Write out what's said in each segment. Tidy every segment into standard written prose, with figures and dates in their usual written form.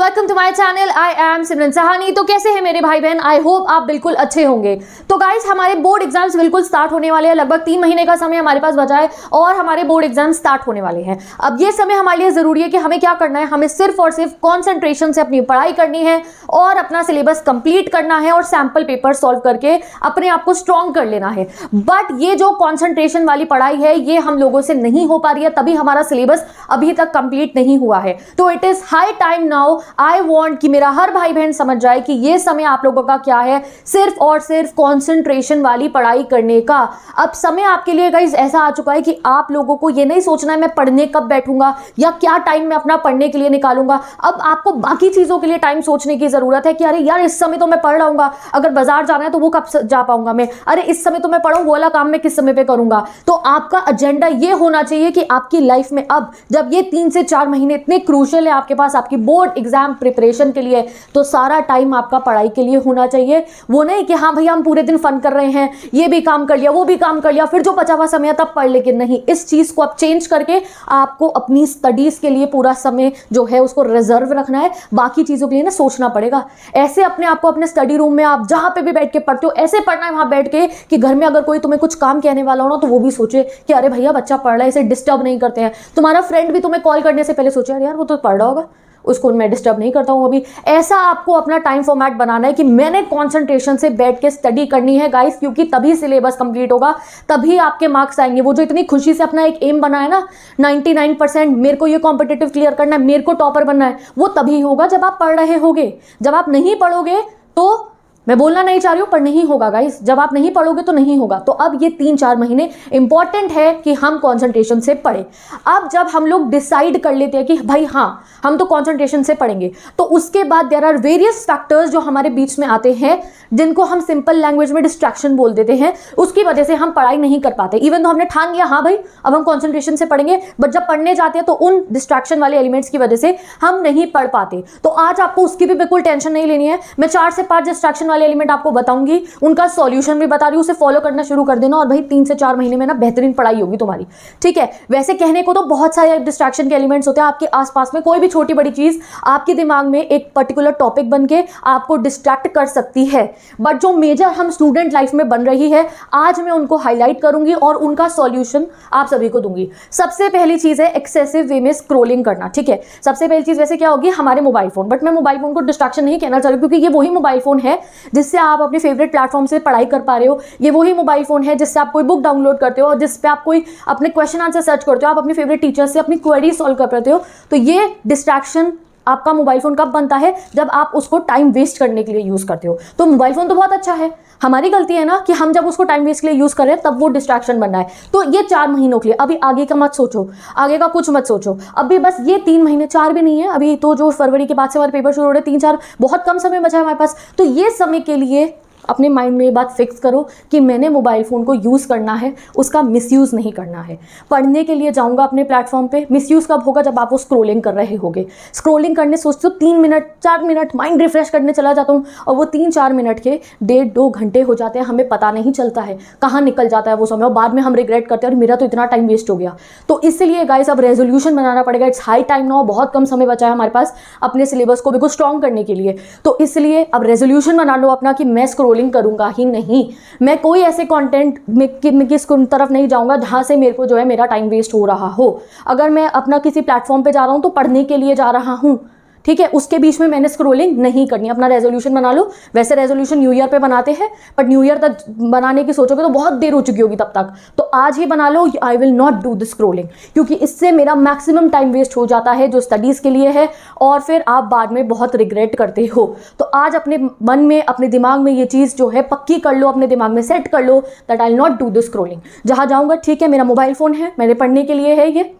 Welcome to my channel. I am Simran Sahani. तो कैसे हैं मेरे भाई बहन? आई होप आप बिल्कुल अच्छे होंगे। तो गाइस, हमारे बोर्ड एग्जाम्स बिल्कुल स्टार्ट होने वाले हैं। लगभग 3 महीने का समय हमारे पास बचा है और हमारे बोर्ड एग्जाम स्टार्ट होने वाले हैं। अब ये समय हमारे लिए जरूरी है कि हमें क्या करना है, हमें सिर्फ और सिर्फ कॉन्सेंट्रेशन से अपनी पढ़ाई करनी है और अपना सिलेबस कंप्लीट करना है और सैंपल पेपर सॉल्व करके अपने आप को स्ट्रॉन्ग कर लेना है। बट ये जो कॉन्सेंट्रेशन वाली पढ़ाई है ये हम लोगों से नहीं हो पा रही है, तभी हमारा सिलेबस अभी तक कंप्लीट नहीं हुआ है। तो it is high time now, I want कि मेरा हर भाई बहन समझ जाए कि ये समय आप लोगों का क्या है, सिर्फ और सिर्फ कंसंट्रेशन वाली पढ़ाई करने का। अब समय आपके लिए गाइस ऐसा आ चुका है कि आप लोगों को ये नहीं सोचना है मैं पढ़ने कब बैठूंगा या क्या टाइम मैं अपना पढ़ने के लिए निकालूंगा। अब आपको बाकी चीजों के लिए टाइम सोचने की जरूरत है कि अरे यार इस समय तो मैं पढ़ रहा, अगर बाजार जाना है तो वो कब जा पाऊंगा मैं, अरे इस समय तो मैं पढ़ूं, वो वाला काम मैं किस समय पे करूंगा। तो आपका एजेंडा ये होना चाहिए कि आपकी लाइफ में अब जब ये 3 से 4 महीने इतने क्रूशियल है आपके पास आपकी बोर्ड एग्जाम प्रिपरेशन के लिए, तो सारा टाइम आपका पढ़ाई के लिए होना चाहिए। वो नहीं कि हाँ भैया हम पूरे दिन फन कर रहे हैं, ये भी काम कर लिया वो भी काम कर लिया, फिर जो बचा हुआ समय तब पढ़ लेकिन नहीं। इस चीज को आप चेंज करके आपको अपनी स्टडीज के लिए पूरा समय जो है उसको रिजर्व रखना है। बाकी चीजों के लिए ना सोचना पड़ेगा। ऐसे अपने आप को अपने स्टडी रूम में आप जहां पे भी बैठ के पढ़ते हो ऐसे पढ़ना है वहां बैठ के कि घर में अगर कोई तुम्हें कुछ काम कहने वाला हो ना तो वो भी सोचे कि अरे भैया बच्चा पढ़ रहा है, इसे डिस्टर्ब नहीं करते हैं। तुम्हारा फ्रेंड भी तुम्हें कॉल करने से पहले सोचे अरे यार वो तो पढ़ रहा होगा, उसको मैं डिस्टर्ब नहीं करता हूं अभी। ऐसा आपको अपना टाइम फॉर्मेट बनाना है कि मैंने कंसंट्रेशन से बैठ के स्टडी करनी है गाइस, क्योंकि तभी सिलेबस कंप्लीट होगा, तभी आपके मार्क्स आएंगे। वो जो इतनी खुशी से अपना एक एम बनाया ना 99% मेरे को ये कॉम्पिटिटिव क्लियर करना है, मेरे को टॉपर बनना है, वो तभी होगा जब आप पढ़ रहे होगे। जब आप नहीं पढ़ोगे तो मैं बोलना नहीं चाह रही हूं पर नहीं होगा गाइस, जब आप नहीं पढ़ोगे तो नहीं होगा। तो अब ये 3-4 महीने इंपॉर्टेंट है कि हम कंसंट्रेशन से पढ़ें। अब जब हम लोग डिसाइड कर लेते हैं कि भाई हाँ हम तो कंसंट्रेशन से पढ़ेंगे, तो उसके बाद देयर आर वेरियस फैक्टर्स जो हमारे बीच में आते हैं जिनको हम सिंपल लैंग्वेज में डिस्ट्रैक्शन बोल देते हैं। उसकी वजह से हम पढ़ाई नहीं कर पाते। इवन तो हमने ठान लिया हाँ भाई अब हम कंसंट्रेशन से पढ़ेंगे, बट जब पढ़ने जाते हैं तो उन डिस्ट्रैक्शन वाले एलिमेंट्स की वजह से हम नहीं पढ़ पाते। तो आज आपको उसकी भी बिल्कुल टेंशन नहीं लेनी है। मैं 4 से 5 डिस्ट्रैक्शन वाले एलिमेंट आपको बताऊंगी, उनका सॉल्यूशन भी बता रही हूं, उसे फॉलो करना शुरू कर देना और भाई 3 से 4 महीने में ना बेहतरीन पढ़ाई होगी तुम्हारी। ठीक है, वैसे कहने को तो बहुत सारे डिस्ट्रैक्शन के एलिमेंट्स होते हैं आपके आसपास में। कोई भी छोटी बड़ी चीज आपके दिमाग में एक पर्टिकुलर टॉपिक बन के आपको डिस्ट्रैक्ट कर सकती है, बट जो मेजर हम स्टूडेंट लाइफ में बन रही है आज मैं उनको हाईलाइट करूंगी और उनका सॉल्यूशन आप सभी को दूंगी। सबसे पहली चीज है एक्सेसिव वे में स्क्रोलिंग करना। ठीक है, सबसे पहली चीज वैसे क्या होगी, हमारे मोबाइल फोन। बट मैं मोबाइल फोन को डिस्ट्रैक्शन नहीं कहना चाह रही क्योंकि ये वही मोबाइल फोन है जिससे आप अपने फेवरेट प्लेटफॉर्म से पढ़ाई कर पा रहे हो। ये वही मोबाइल फोन है जिससे आप कोई बुक डाउनलोड करते हो और जिस पे आप कोई अपने क्वेश्चन आंसर सर्च करते हो, आप अपने फेवरेट टीचर से अपनी क्वेरी सॉल्व कर पाते हो। तो ये डिस्ट्रैक्शन आपका मोबाइल फोन कब बनता है, जब आप उसको टाइम वेस्ट करने के लिए यूज करते हो। तो मोबाइल फोन तो बहुत अच्छा है, हमारी गलती है ना कि हम जब उसको टाइम वेस्ट के लिए यूज करें तब वो डिस्ट्रैक्शन बन रहा है। तो ये 4 महीनों के लिए, अभी आगे का मत सोचो, आगे का कुछ मत सोचो। अभी बस ये 3 महीने, 4 भी नहीं है, अभी तो जो फरवरी के बाद से हमारे पेपर शुरू हो रहे हैं, 3-4 बहुत कम समय बचा है हमारे पास। तो ये समय के लिए अपने माइंड में ये बात फिक्स करो कि मैंने मोबाइल फ़ोन को यूज़ करना है, उसका मिसयूज़ नहीं करना है। पढ़ने के लिए जाऊंगा अपने प्लेटफॉर्म पे, मिसयूज़ कब होगा, जब आप वो स्क्रोलिंग कर रहे होगे। स्क्रोलिंग करने सोचते हो 3 मिनट 4 मिनट माइंड रिफ्रेश करने चला जाता हूँ और वो 3-4 मिनट के 1.5-2 घंटे हो जाते हैं, हमें पता नहीं चलता है कहाँ निकल जाता है वो समय और बाद में हम रिग्रेट करते हैं और मेरा तो इतना टाइम वेस्ट हो गया। तो इसलिए गाइस अब रेजोल्यूशन बनाना पड़ेगा। इट्स हाई टाइम नाउ, बहुत कम समय बचा है हमारे पास अपने सिलेबस को बिल्कुल स्ट्रॉन्ग करने के लिए। तो इसलिए अब रेजोल्यूशन बना लो अपना कि मैं स्क्रोलिंग करूंगा ही नहीं, मैं कोई ऐसे कंटेंट में किस तरफ नहीं जाऊंगा जहां से मेरे को जो है मेरा टाइम वेस्ट हो रहा हो। अगर मैं अपना किसी प्लेटफॉर्म पे जा रहा हूं तो पढ़ने के लिए जा रहा हूं, ठीक है, उसके बीच में मैंने स्क्रोलिंग नहीं करनी। अपना रेजोल्यूशन बना लो। वैसे रेजोल्यूशन न्यू ईयर पे बनाते हैं, बट न्यू ईयर तक बनाने की सोचोगे तो बहुत देर हो चुकी होगी तब तक। तो आज ही बना लो I will not do the scrolling, क्योंकि इससे मेरा मैक्सिमम टाइम वेस्ट हो जाता है जो स्टडीज के लिए है और फिर आप बाद में बहुत रिग्रेट करते हो। तो आज अपने मन में अपने दिमाग में ये चीज़ जो है पक्की कर लो, अपने दिमाग में सेट कर लो that I will not do the scrolling. जहाँ जाऊँगा ठीक है मेरा मोबाइल फ़ोन है, मेरे पढ़ने के लिए है, ये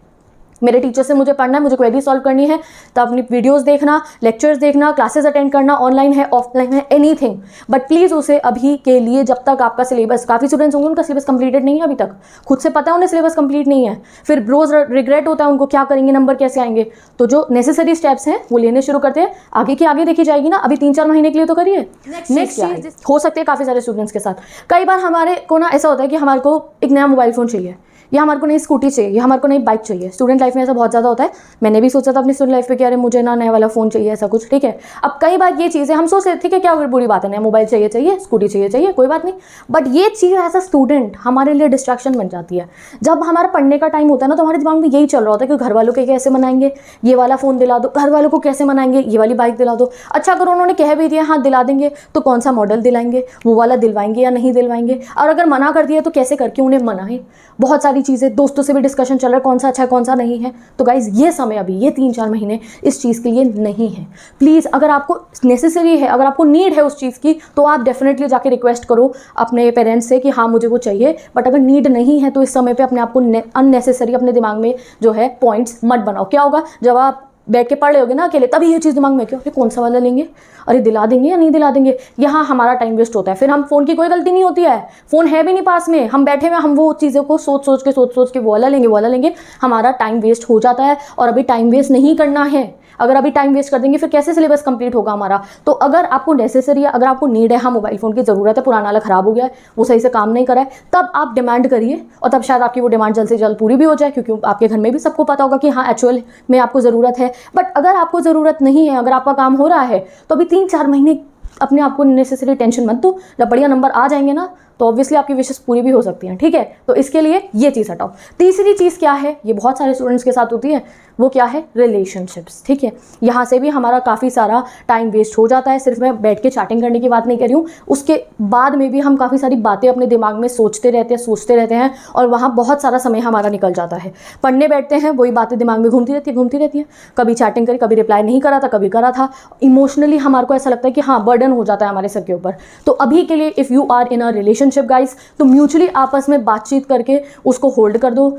मेरे टीचर से मुझे पढ़ना है, मुझे क्वेरी सॉल्व करनी है, तो अपनी वीडियोस देखना, लेक्चर्स देखना, क्लासेस अटेंड करना, ऑनलाइन है ऑफलाइन है एनीथिंग, बट प्लीज़ उसे अभी के लिए जब तक आपका सिलेबस, काफ़ी स्टूडेंट्स होंगे उनका सिलेबस कंप्लीटेड नहीं है अभी तक, खुद से पता है उन्हें सिलेबस कंप्लीट नहीं है, फिर रोज रिग्रेट होता है उनको क्या करेंगे, नंबर कैसे आएंगे। तो जो नेसेसरी स्टेप्स हैं वो लेने शुरू करते हैं, आगे की आगे देखी जाएगी ना। अभी 3-4 महीने के लिए तो करिए। नेक्स्ट हो सकते हैं काफ़ी सारे स्टूडेंट्स के साथ कई बार हमारे को ना ऐसा होता है कि हमारे को एक नया मोबाइल फ़ोन चाहिए, या हमारे को नई स्कूटी चाहिए, या हमारे को नई बाइक चाहिए। स्टूडेंट लाइफ में ऐसा बहुत ज़्यादा होता है। मैंने भी सोचा था अपनी स्टूडेंट लाइफ पे कि अरे मुझे ना नया वाला फ़ोन चाहिए, ऐसा कुछ, ठीक है। अब कई बार ये चीज़ें हम सोच लेते हैं कि क्या बुरी बात है, नया मोबाइल चाहिए, स्कूटी चाहिए, कोई बात नहीं। बट ये चीज़ एज अ स्टूडेंट हमारे लिए डिस्ट्रैक्शन बन जाती है। जब हमारा पढ़ने का टाइम होता है ना, तो हमारे दिमाग में यही चल रहा होता है कि घर वालों के कैसे मनाएंगे, ये वाला फ़ोन दिला दो, घर वालों को कैसे मनाएंगे, ये वाली बाइक दिला दो। अच्छा, अगर उन्होंने कह भी दिया हाँ दिला देंगे, तो कौन सा मॉडल दिलाएंगे, वो वाला दिलवाएंगे या नहीं दिलवाएंगे, और अगर मना कर दिया तो कैसे करके उन्हें मनाएं। बहुत सारी चीज़ें, दोस्तों से भी डिस्कशन चल रहा है कौन सा अच्छा है कौन सा नहीं है। तो गाइज ये समय अभी ये 3-4 महीने इस चीज़ के लिए नहीं है। प्लीज़ अगर आपको नेसेसरी है, अगर आपको नीड है उस चीज़ की, तो आप डेफिनेटली जाके रिक्वेस्ट करो अपने पेरेंट्स से कि हाँ मुझे वो चाहिए। बट अगर नीड नहीं है तो इस समय पे अपने आप को अननेसेसरी अपने दिमाग में जो है पॉइंट्स मत बनाओ। क्या होगा जब आप बैठ के पढ़ रहे होगे ना अकेले, तभी ये चीज़ दिमाग में क्यों, अरे कौन सा वाला लेंगे, अरे दिला देंगे या नहीं दिला देंगे, यहाँ हमारा टाइम वेस्ट होता है। फिर हम फ़ोन की कोई गलती नहीं होती है, फ़ोन है भी नहीं पास में, हम बैठे हुए हम वो चीज़ों को सोच सोच के वो वाला लेंगे, हमारा टाइम वेस्ट हो जाता है। और अभी टाइम वेस्ट नहीं करना है। अगर अभी टाइम वेस्ट कर देंगे फिर कैसे सिलेबस कंप्लीट होगा हमारा। तो अगर आपको नेसेसरी है, अगर आपको नीड है, हाँ मोबाइल फ़ोन की ज़रूरत है, पुराना वाला ख़राब हो गया है, वो सही से काम नहीं करा है, तब आप डिमांड करिए और तब शायद आपकी वो डिमांड जल्द से जल्द पूरी भी हो जाए, क्योंकि आपके घर में भी सबको पता होगा कि हाँ एक्चुअल में आपको ज़रूरत है। बट अगर आपको ज़रूरत नहीं है, अगर आपका काम हो रहा है, तो अभी 3-4 महीने अपने आप को नेसेसरी टेंशन मत दो। जब बढ़िया नंबर आ जाएंगे ना, तो ऑब्वियसली आपकी विशेष पूरी भी हो सकती हैं, ठीक है। तो इसके लिए ये चीज़ हटाओ। तीसरी चीज़ क्या है, ये बहुत सारे स्टूडेंट्स के साथ होती है, वो क्या है, रिलेशनशिप्स, ठीक है। यहाँ से भी हमारा काफ़ी सारा टाइम वेस्ट हो जाता है। सिर्फ मैं बैठ के चैटिंग करने की बात नहीं कर रही हूँ, उसके बाद में भी हम काफ़ी सारी बातें अपने दिमाग में सोचते रहते हैं और वहाँ बहुत सारा समय हमारा निकल जाता है। पढ़ने बैठते हैं, वही बातें दिमाग में घूमती रहती हैं। कभी चैटिंग करी, कभी रिप्लाई नहीं करा था, कभी करा था। इमोशनली हमारे को ऐसा लगता है कि हाँ बर्डन हो जाता है हमारे सर के ऊपर। तो अभी के लिए if you are in a relationship guys, तो म्यूचुअली आपस में बातचीत करके उसको होल्ड कर दो।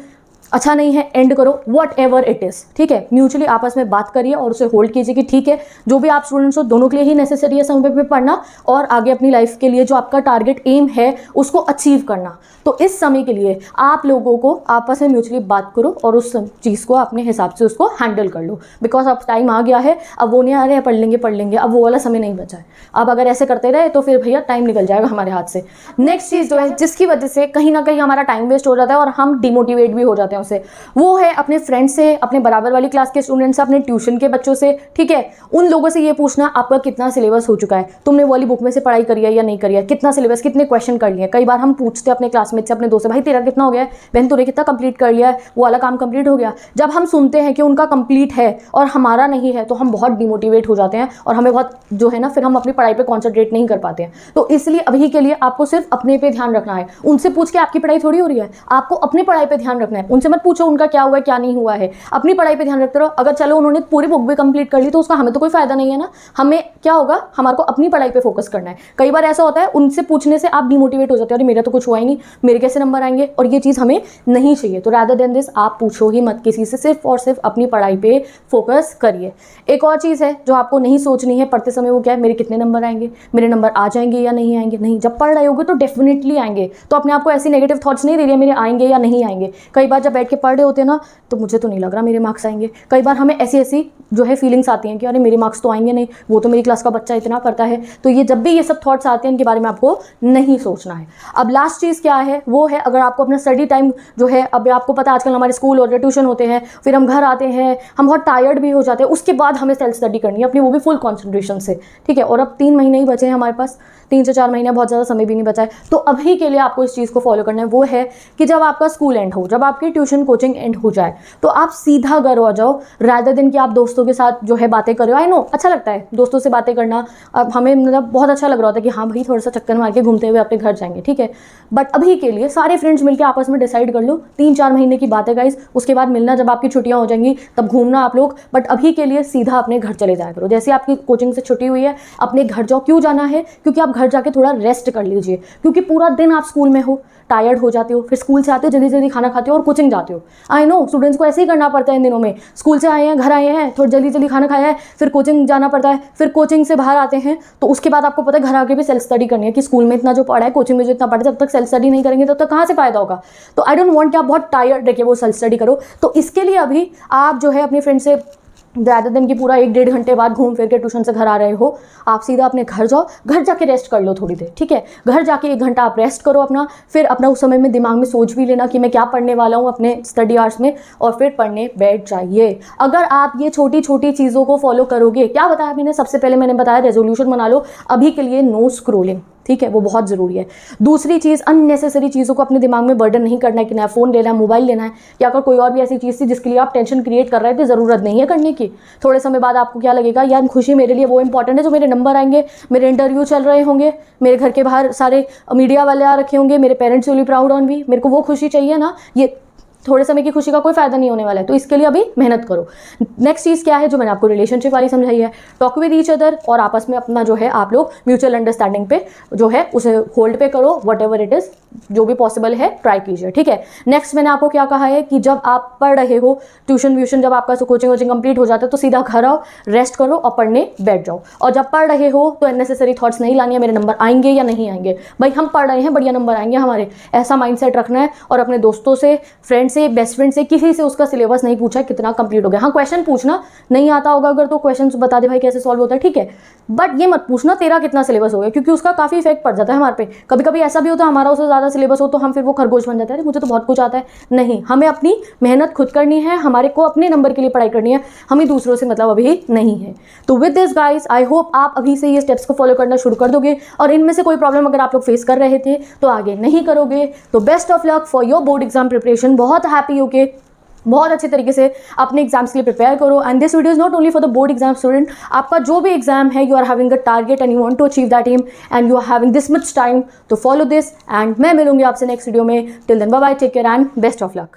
अच्छा नहीं है एंड करो, वट एवर इट इज़, ठीक है। म्यूचुअली आपस में बात करिए और उसे होल्ड कीजिए कि ठीक है जो भी आप स्टूडेंट्स हो, दोनों के लिए ही नेसेसरी है समय पे पढ़ना और आगे अपनी लाइफ के लिए जो आपका टारगेट एम है उसको अचीव करना। तो इस समय के लिए आप लोगों को आपस में म्यूचुअली बात करो और उस चीज़ को अपने हिसाब से उसको हैंडल कर लो। बिकॉज अब टाइम आ गया है, अब वो नहीं आ रहे हैं पढ़ लेंगे, अब वो वाला समय नहीं बचा है। अब अगर ऐसे करते रहे तो फिर भैया टाइम निकल जाएगा हमारे हाथ से। नेक्स्ट चीज़ जो है जिसकी वजह से कहीं ना कहीं हमारा टाइम वेस्ट हो जाता है और हम डिमोटिवेट भी हो जाते हैं उसे, वो है अपने फ्रेंड से, अपने बराबर वाली क्लास के स्टूडेंट से, अपने ट्यूशन के बच्चों से, ठीक है। उन लोगों से ये पूछना आपका कितना सिलेबस हो चुका है, तुमने वो वाली बुक में से पढ़ाई करी है या नहीं करी है, कितना सिलेबस, कितने क्वेश्चन कर लिए। कई बार हम पूछते हैं अपने क्लासमेट से, अपने दोस्त से, भाई तेरा कितना हो गया है, बहन तूने कितना कंप्लीट कर लिया है, वो वाला काम कंप्लीट हो गया। जब हम सुनते हैं कि उनका कंप्लीट है और हमारा नहीं है तो हम बहुत डिमोटिवेट हो जाते हैं और हमें बहुत जो है ना फिर हम अपनी पढ़ाई पर कॉन्सेंट्रेट नहीं कर पाते हैं। तो इसलिए अभी के लिए आपको सिर्फ अपने पे ध्यान रखना है। उनसे पूछ के आपकी पढ़ाई थोड़ी हो रही है, आपको अपनी पढ़ाई पर ध्यान रखना है। उनसे मत पूछो उनका क्या हुआ है क्या नहीं हुआ है, अपनी पढ़ाई पे ध्यान रखते रहो। अगर चलो उन्होंने पूरी बुक भी कंप्लीट कर ली तो उसका हमें तो कोई फायदा नहीं है ना। हमें क्या होगा, हमारे को अपनी पढ़ाई पे फोकस करना है। कई बार ऐसा होता है उनसे पूछने से आप डिमोटिवेट हो जाते हो, अरे मेरा तो कुछ हुआ ही नहीं, मेरे कैसे नंबर आएंगे, और ये चीज़ हमें नहीं चाहिए। तो रादर देन दिस आप पूछो ही मत किसी से, सिर्फ और सिर्फ अपनी पढ़ाई पे फोकस करिए। एक और चीज़ है जो आपको नहीं सोचनी है पढ़ते समय, वो क्या है, मेरे कितने नंबर आएंगे, मेरे नंबर आ जाएंगे या नहीं आएंगे। नहीं, जब पढ़ रहे होगे तो डेफिनेटली आएंगे। तो अपने आपको ऐसी नेगेटिव थॉट्स नहीं दे रही है मेरे आएंगे या नहीं आएंगे। कई बार जब बैठ के पढ़ रहे होते हैं ना तो मुझे तो नहीं लग रहा मेरे मार्क्स आएंगे। कई बार हमें ऐसी जो है फीलिंग्स आती हैं कि अरे मेरे मार्क्स तो आएंगे नहीं, वो तो मेरी क्लास का बच्चा इतना पढ़ता है। तो ये जब भी ये सब थॉट्स आते हैं इनके बारे में आपको नहीं सोचना है। अब लास्ट चीज़ क्या है, वो है अगर आपको अपना स्टडी टाइम जो है, अब आपको पता है आजकल हमारे स्कूल और ट्यूशन होते हैं, फिर हम घर आते हैं, हम बहुत टायर्ड भी हो जाते हैं, उसके बाद हमें सेल्फ स्टडी करनी है अपनी, वो भी फुल कॉन्सेंट्रेशन से, ठीक है। और अब 3 महीने ही बचे हैं हमारे पास, 3 से 4 महीने, बहुत ज़्यादा समय भी नहीं बचा है। तो अभी के लिए आपको इस चीज़ को फॉलो करना है, वो है कि जब आपका स्कूल एंड हो, जब आपकी ट्यूशन कोचिंग एंड हो जाए, तो आप सीधा घर आ जाओ, रादर दिन कि आप दोस्तों के साथ जो है बातें करो। आई नो अच्छा लगता है दोस्तों से बातें करना, अब हमें मतलब बहुत अच्छा लग रहा होता है कि हाँ भाई थोड़ा सा चक्कर मार के घूमते हुए अपने घर जाएंगे, ठीक है। बट अभी के लिए सारे फ्रेंड्स मिलकर आपस में डिसाइड कर लो, 3-4 महीने की बात है गाइस, उसके बाद मिलना जब आपकी छुट्टियां हो जाएंगी तब घूमना आप लोग। बट अभी के लिए सीधा अपने घर चले जाया करो। जैसे आपकी कोचिंग से छुट्टी हुई है अपने घर जाओ। क्यों जाना है, क्योंकि आप घर जाके थोड़ा रेस्ट कर लीजिए, क्योंकि पूरा दिन आप स्कूल में हो, टायर्ड हो जाते हो, फिर स्कूल से आते हो, जल्दी जल्दी खाना खाते हो और कोचिंग जाते हो। आई नो स्टूडेंट्स को ऐसे ही करना पड़ता है इन दिनों में, स्कूल से आए हैं, घर आए हैं, थोड़ा जल्दी जल्दी खाना खाया है, फिर कोचिंग जाना पड़ता है, फिर कोचिंग से बाहर आते हैं तो उसके बाद आपको पता है घर आके भी सेल्फ स्टडी करनी है कि स्कूल में इतना जो पढ़ा है, कोचिंग में जो इतना पढ़ा है, जब तक सेल्फ स्टडी नहीं करेंगे तब तक कहाँ से फायदा होगा। तो आई डोंट वांट कि आप बहुत टायर्ड रहिए वो सेल्फ स्टडी करो। तो इसके लिए अभी आप जो है अपने फ्रेंड से ज़्यादा दिन की पूरा 1-1.5 घंटे बाद घूम फिर के ट्यूशन से घर आ रहे हो, आप सीधा अपने घर जाओ, घर जाके रेस्ट कर लो थोड़ी देर, ठीक है। घर जाके 1 घंटा आप रेस्ट करो अपना, फिर अपना उस समय में दिमाग में सोच भी लेना कि मैं क्या पढ़ने वाला हूँ अपने स्टडी आवर्स में, और फिर पढ़ने बैठ जाइए। अगर आप ये छोटी छोटी चीज़ों को फॉलो करोगे, क्या बताया मैंने, सबसे पहले मैंने बताया रेजोल्यूशन बना लो अभी के लिए, नो स्क्रोलिंग, ठीक है, वो बहुत ज़रूरी है। दूसरी चीज़, अननेसेसरी चीज़ों को अपने दिमाग में बर्डन नहीं करना है कि नया फ़ोन लेना है, मोबाइल लेना है, या अगर कोई और भी ऐसी चीज़ थी जिसके लिए आप टेंशन क्रिएट कर रहे थे, ज़रूरत नहीं है करने की। थोड़े समय बाद आपको क्या लगेगा, यार खुशी मेरे लिए वो इंपॉर्टेंट है जो मेरे नंबर आएंगे, मेरे इंटरव्यू चल रहे होंगे, मेरे घर के बाहर सारे मीडिया वाले आ रखे होंगे, मेरे parents will be proud on me, मेरे को वो खुशी चाहिए ना। ये थोड़े समय की खुशी का कोई फायदा नहीं होने वाला है, तो इसके लिए अभी मेहनत करो। नेक्स्ट चीज़ क्या है जो मैंने आपको रिलेशनशिप वाली समझाई है, टॉक विद ईच अदर, और आपस में अपना जो है आप लोग म्यूचुअल अंडरस्टैंडिंग पे जो है उसे होल्ड पे करो, वट एवर इट इज़, जो भी पॉसिबल है ट्राई कीजिए, ठीक है। नेक्स्ट मैंने आपको क्या कहा है कि जब आप पढ़ रहे हो, ट्यूशन व्यूशन जब आपका कोचिंग कंप्लीट हो जाता है तो सीधा घर आओ, रेस्ट करो और पढ़ने बैठ जाओ। और जब पढ़ रहे हो तो अननेसेसरी थॉट्स नहीं लानी है, मेरे नंबर आएंगे या नहीं आएंगे, भाई हम पढ़ रहे हैं, बढ़िया नंबर आएंगे हमारे, ऐसा माइंडसेट रखना है। और अपने दोस्तों से, फ्रेंड से, बेस्ट फ्रेंड से, किसी से उसका सिलेबस नहीं पूछा कितना कंप्लीट हो गया। हाँ, क्वेश्चन पूछना, नहीं आता होगा अगर तो क्वेश्चन बता दे भाई कैसे सॉल्व होता है, ठीक है, बट ये मत पूछना तेरा कितना सिलेबस हो गया, क्योंकि उसका काफ़ी इफेक्ट पड़ जाता है हमारे पे। कभी कभी ऐसा भी होता है हमारा उससे ज़्यादा सिलेबस हो तो हम फिर वो खरगोश बन जाता है, मुझे तो बहुत कुछ आता है। नहीं, हमें अपनी मेहनत खुद करनी है, हमारे को अपने नंबर के लिए पढ़ाई करनी है, हमें दूसरों से मतलब अभी नहीं है। तो with this guys, I hope आप अभी से ये स्टेप्स को फॉलो करना शुरू कर दोगे, और इनमें से कोई प्रॉब्लम अगर आप लोग फेस कर रहे थे तो आगे नहीं करोगे। तो best of luck for your board exam preparation, बहुत हैप्पी होके बहुत अच्छे तरीके से अपने एग्जाम्स के लिए प्रिपेयर करो। And this video is not only for the board exam student, आपका जो भी एग्जाम है, you are having a target and you want to achieve that aim and you are having this much time, तो follow this. And मैं मिलूंगी आपसे next video में। Till then bye bye, take care and best of luck.